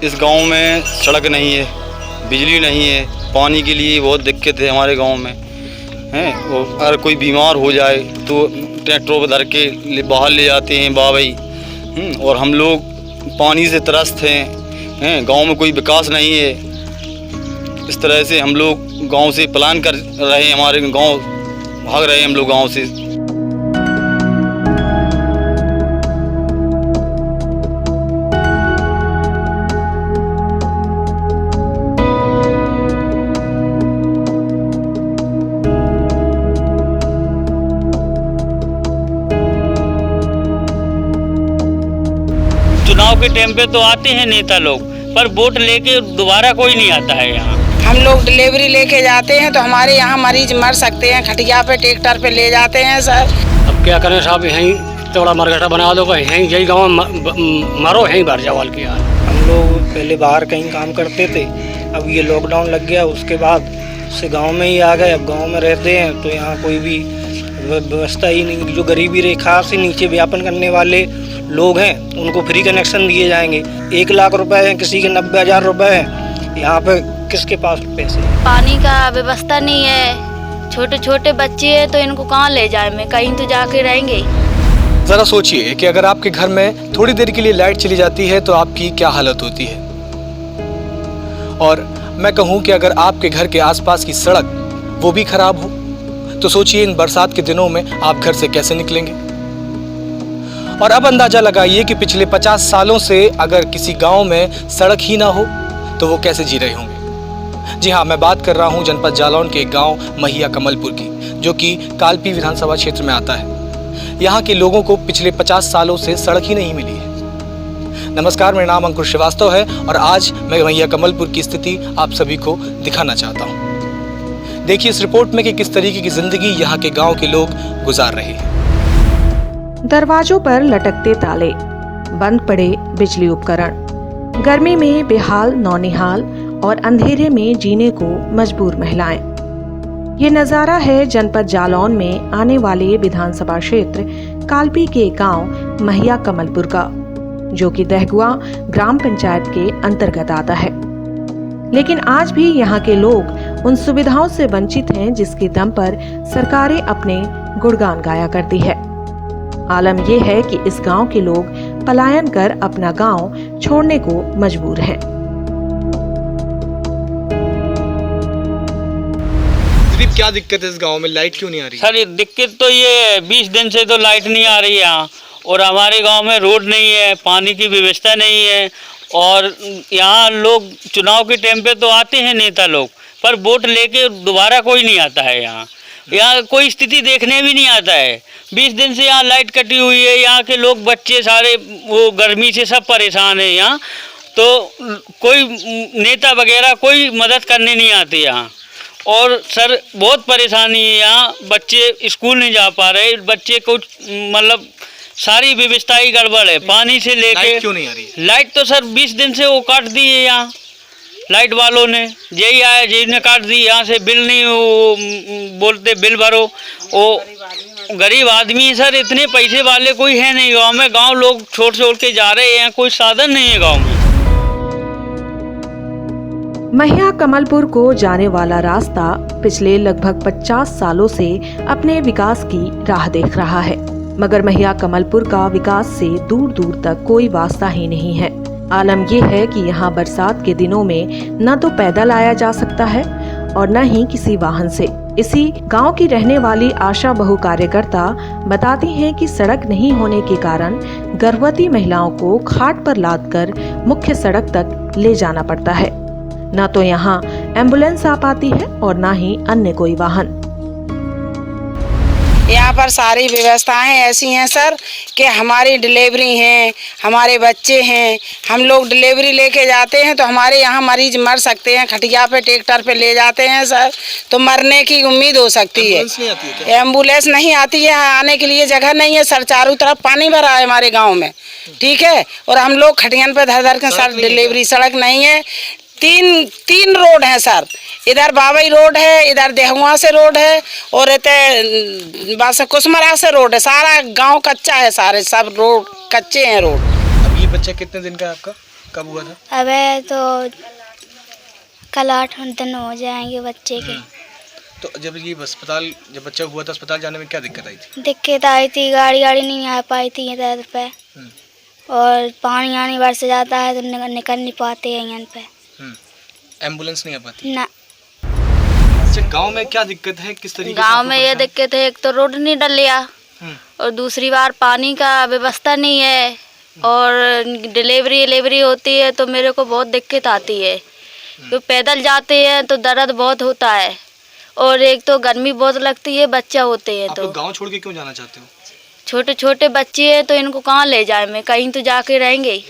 इस गांव में सड़क नहीं है, बिजली नहीं है, पानी के लिए बहुत दिक्कत है हमारे गांव में हैं। अगर कोई बीमार हो जाए तो ट्रैक्टरों पर धर के बाहर ले जाते हैं भाई। और हम लोग पानी से त्रस्त हैं। गांव में कोई विकास नहीं है। इस तरह से हम लोग गांव से पलायन कर रहे हैं, हमारे गांव भाग रहे हैं हम लोग गांव से। चुनाव के टाइम पे तो आते हैं नेता लोग, पर वोट लेके दोबारा कोई नहीं आता है यहाँ। हम लोग डिलीवरी लेके जाते हैं तो हमारे यहाँ मरीज मर सकते हैं, खटिया पे ट्रैक्टर पे ले जाते हैं सर। अब क्या करें साहब, यहीं थोड़ा मरघटा बना दो, यहीं यही गाँव मरो, यहीं भर जाओ की यार। हम लोग पहले बाहर कहीं काम करते थे, अब ये लॉकडाउन लग गया, उसके बाद से गांव में ही आ गए। अब गांव में रहते हैं तो यहाँ कोई भी व्यवस्था ही नहीं। जो गरीबी रेखा से नीचे व्यापन करने वाले लोग हैं उनको फ्री कनेक्शन दिए जाएंगे। 1 लाख रुपए हैं, किसी के 90,000 रुपए हैं। यहाँ पे किसके पास पैसे? पानी का व्यवस्था नहीं है, छोटे छोटे बच्चे हैं तो इनको कहाँ ले जाए, मैं कहीं तो जाके रहेंगे। ज़रा सोचिए कि अगर आपके घर में थोड़ी देर के लिए लाइट चली जाती है तो आपकी क्या हालत होती है। और मैं कहूँ कि अगर आपके घर के आसपास की सड़क वो भी खराब हो तो सोचिए इन बरसात के दिनों में आप घर से कैसे निकलेंगे। और अब अंदाजा लगाइए कि पिछले 50 सालों से अगर किसी गांव में सड़क ही ना हो तो वो कैसे जी रहे होंगे। जी हाँ, मैं बात कर रहा हूँ जनपद जालौन के एक गांव महिया कमलपुर की, जो कि कालपी विधानसभा क्षेत्र में आता है। यहाँ के लोगों को पिछले 50 सालों से सड़क ही नहीं मिली है। नमस्कार, मेरा नाम अंकुर श्रीवास्तव है और आज मैं महिया कमलपुर की स्थिति आप सभी को दिखाना चाहता हूँ। देखिए इस रिपोर्ट में कि किस तरीके की जिंदगी यहाँ के गाँव के लोग गुजार रहे हैं। दरवाजों पर लटकते ताले, बंद पड़े बिजली उपकरण, गर्मी में बेहाल नौनिहाल और अंधेरे में जीने को मजबूर महिलाएं। ये नजारा है जनपद जालौन में आने वाले विधानसभा क्षेत्र कालपी के गांव महिया कमलपुर का, जो कि दहगुआ ग्राम पंचायत के अंतर्गत आता है। लेकिन आज भी यहाँ के लोग उन सुविधाओं से वंचित हैं जिसके दम पर सरकारें अपने गुणगान गाया करती है। आलम यह है कि इस गांव के लोग पलायन कर अपना गांव छोड़ने को मजबूर हैं। क्या दिक्कत है इस गांव में, लाइट क्यों नहीं आ रही? सर दिक्कत तो ये 20 दिन से तो लाइट नहीं आ रही है यहाँ, और हमारे गांव में रोड नहीं है, पानी की व्यवस्था नहीं है। और यहाँ लोग चुनाव के टाइम पे तो आते हैं नेता लोग, पर वोट लेके दोबारा कोई नहीं आता है यहाँ। यहाँ कोई स्थिति देखने भी नहीं आता है। 20 दिन से यहाँ लाइट कटी हुई है। यहाँ के लोग बच्चे सारे वो गर्मी से सब परेशान हैं यहाँ, तो कोई नेता वगैरह कोई मदद करने नहीं आते यहाँ। और सर बहुत परेशानी है यहाँ, बच्चे स्कूल नहीं जा पा रहे, बच्चे कुछ मतलब सारी व्यवस्था ही गड़बड़ है। पानी से लेके लाइट क्यों नहीं आ रही? लाइट तो सर 20 दिन से वो काट दी है यहाँ, लाइट वालों ने यही आया जिसने काट दी। यहाँ से बिल नहीं वो बोलते बिल भरो, वो गरीब आदमी है सर, इतने पैसे वाले कोई है नहीं गांव में। गांव लोग छोड़ के जा रहे हैं, कोई साधन नहीं है गांव में। महिया कमलपुर को जाने वाला रास्ता पिछले लगभग 50 सालों से अपने विकास की राह देख रहा है, मगर महिया कमलपुर का विकास से दूर दूर तक कोई वास्ता ही नहीं है। आलम यह है कि यहाँ बरसात के दिनों में न तो पैदल आया जा सकता है और न ही किसी वाहन से। इसी गांव की रहने वाली आशा बहु कार्यकर्ता बताती हैं कि सड़क नहीं होने के कारण गर्भवती महिलाओं को खाट पर लादकर मुख्य सड़क तक ले जाना पड़ता है। न तो यहाँ एम्बुलेंस आ पाती है और न ही अन्य कोई वाहन। यहाँ पर सारी व्यवस्थाएं ऐसी हैं सर कि हमारी डिलीवरी हैं, हमारे बच्चे हैं, हम लोग डिलीवरी लेके जाते हैं तो हमारे यहाँ मरीज मर सकते हैं, खटिया पे ट्रैक्टर पे ले जाते हैं सर, तो मरने की उम्मीद हो सकती है। एम्बुलेंस नहीं आती है, आने के लिए जगह नहीं है सर, चारों तरफ पानी भरा है हमारे गाँव में, ठीक है। और हम लोग खटियान पे धर धर के सर डिलीवरी, सड़क नहीं है। तीन रोड है सर, इधर बाबई रोड है, इधर देहुआ से रोड है और बस कुसमरा से रोड है। सारा गांव कच्चा है, सारे सब रोड कच्चे हैं रोड। अब ये बच्चा कितने दिन का है आपका? कब हुआ था? अबे तो कल 8 दिन हो जाएंगे बच्चे के। तो जब ये अस्पताल जब बच्चा हुआ था अस्पताल जाने में क्या दिक्कत आई थी? दिक्कत आई थी, गाड़ी नहीं आ पाई थी इधर पे, और पानी आने बरस जाता है तो निकल नहीं पाते हैं यहाँ पे। एम्बुलेंस नहीं आ पाती? ना। अच्छा, गांव में क्या दिक्कत है, किस तरीके से गांव आपको में ये परेशानी? दिक्कत है, एक तो रोड नहीं डलिया, और दूसरी बार पानी का व्यवस्था नहीं है, और डिलीवरी होती है तो मेरे को बहुत दिक्कत आती है, तो पैदल जाते हैं तो दर्द बहुत होता है, और एक तो गर्मी बहुत लगती है, बच्चा होते हैं आप तो। लोग गांव छोड़ के क्यों जाना चाहते हो? छोटे छोटे बच्चे हैं तो इनको कहाँ ले जाए, मैं कहीं तो जाके रहेंगे,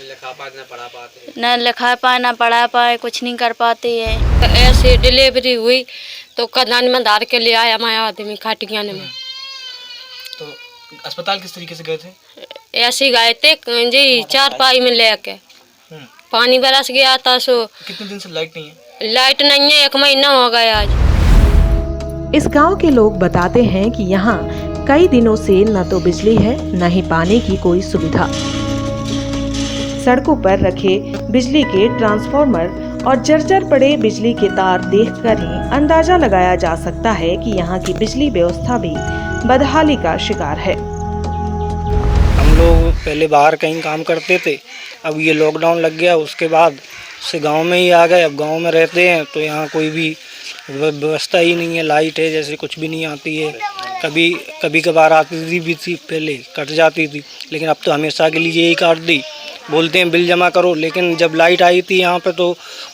न लिखा पाए ना पढ़ा पाए, कुछ नहीं कर पाते हैं। ऐसे डिलीवरी हुई तो कदान में धार के ले आया हमारे आदमी खाटियान में। तो अस्पताल किस तरीके से गए थे? ऐसे गए थे जी, 4 पाई में लेके पानी बरस गया था। सो कितने दिन से लाइट नहीं है? लाइट नहीं है, 1 महीना हो गया आज। इस गांव के लोग बताते हैं कि यहाँ कई दिनों से न तो बिजली है न ही पानी की कोई सुविधा। सड़कों पर रखे बिजली के ट्रांसफार्मर और जर्जर पड़े बिजली के तार देखकर ही अंदाजा लगाया जा सकता है कि यहाँ की बिजली व्यवस्था भी बदहाली का शिकार है। हम लोग पहले बाहर कहीं काम करते थे, अब ये लॉकडाउन लग गया, उसके बाद से गांव में ही आ गए। अब गांव में रहते हैं तो यहाँ कोई भी व्यवस्था ही नहीं है, लाइट है जैसे कुछ भी नहीं आती है। कभी कभार आती थी पहले, कट जाती थी, लेकिन अब तो हमेशा के लिए यही काट दी। बोलते हैं बिल जमा करो, लेकिन जब लाइट आई थी यहाँ पे तो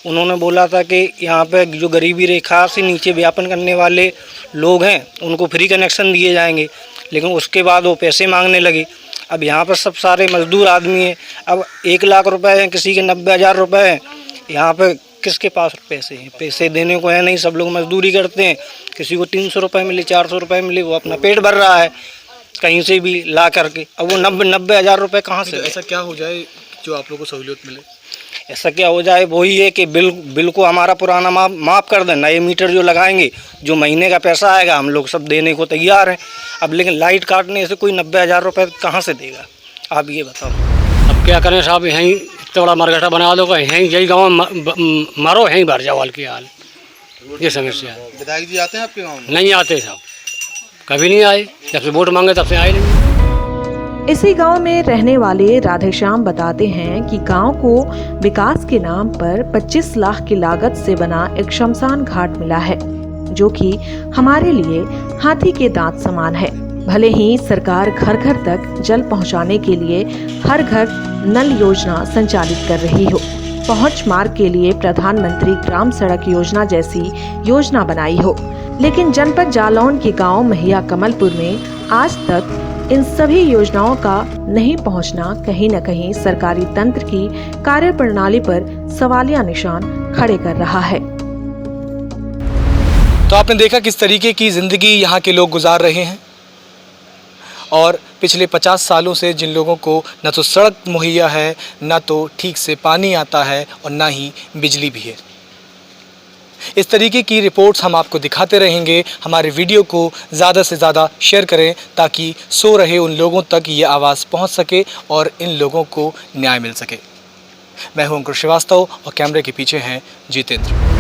उन्होंने बोला था कि यहाँ पे जो गरीबी रेखा से नीचे व्यापन करने वाले लोग हैं उनको फ्री कनेक्शन दिए जाएंगे, लेकिन उसके बाद वो पैसे मांगने लगे। अब यहाँ पर सब सारे मजदूर आदमी हैं, अब 1 लाख रुपए हैं, किसी के 90,000 रुपए हैं। यहाँ पे किसके पास पैसे हैं? पैसे देने को है नहीं, सब लोग मजदूरी करते हैं। किसी को 300 रुपये मिले, 400 रुपये मिले, वो अपना पेट भर रहा है कहीं से भी ला करके। अब वो 90,000 रुपये कहाँ से? ऐसा क्या हो जाए जो आप लोगों को सहूलियत मिले? ऐसा क्या हो जाए, वही है कि बिल को हमारा पुराना माफ़ कर दें, नए मीटर जो लगाएंगे, जो महीने का पैसा आएगा हम लोग सब देने को तैयार हैं। अब लेकिन लाइट काटने से कोई 90,000 रुपये कहाँ से देगा, आप ये बताओ। अब क्या करें साहब, यहीं इतना बड़ा मरघटा बना दो, यहीं यही गाँव में मारो, यहीं भर जाओ हाल की हाल। ये समस्या है। विधायक जी आते हैं आपके गाँव में? नहीं आते साहब, कभी नहीं आए, जब से वोट मांगे तब से आए नहीं। इसी गांव में रहने वाले राधेश्याम बताते हैं कि गांव को विकास के नाम पर 25 लाख की लागत से बना एक शमशान घाट मिला है, जो कि हमारे लिए हाथी के दांत समान है। भले ही सरकार घर घर तक जल पहुंचाने के लिए हर घर नल योजना संचालित कर रही हो, पहुंच मार्ग के लिए प्रधानमंत्री ग्राम सड़क योजना जैसी योजना बनाई हो, लेकिन जनपद जालौन के गांव महिया कमलपुर में आज तक इन सभी योजनाओं का नहीं पहुंचना कहीं न कहीं सरकारी तंत्र की कार्यप्रणाली पर सवालिया निशान खड़े कर रहा है। तो आपने देखा किस तरीके की ज़िंदगी यहाँ के लोग गुजार रहे हैं, और पिछले 50 सालों से जिन लोगों को न तो सड़क मुहैया है, न तो ठीक से पानी आता है, और न ही बिजली भी है। इस तरीके की रिपोर्ट्स हम आपको दिखाते रहेंगे। हमारे वीडियो को ज़्यादा से ज़्यादा शेयर करें ताकि सो रहे उन लोगों तक ये आवाज़ पहुंच सके और इन लोगों को न्याय मिल सके। मैं हूं अंकुर श्रीवास्तव और कैमरे के पीछे हैं जितेंद्र।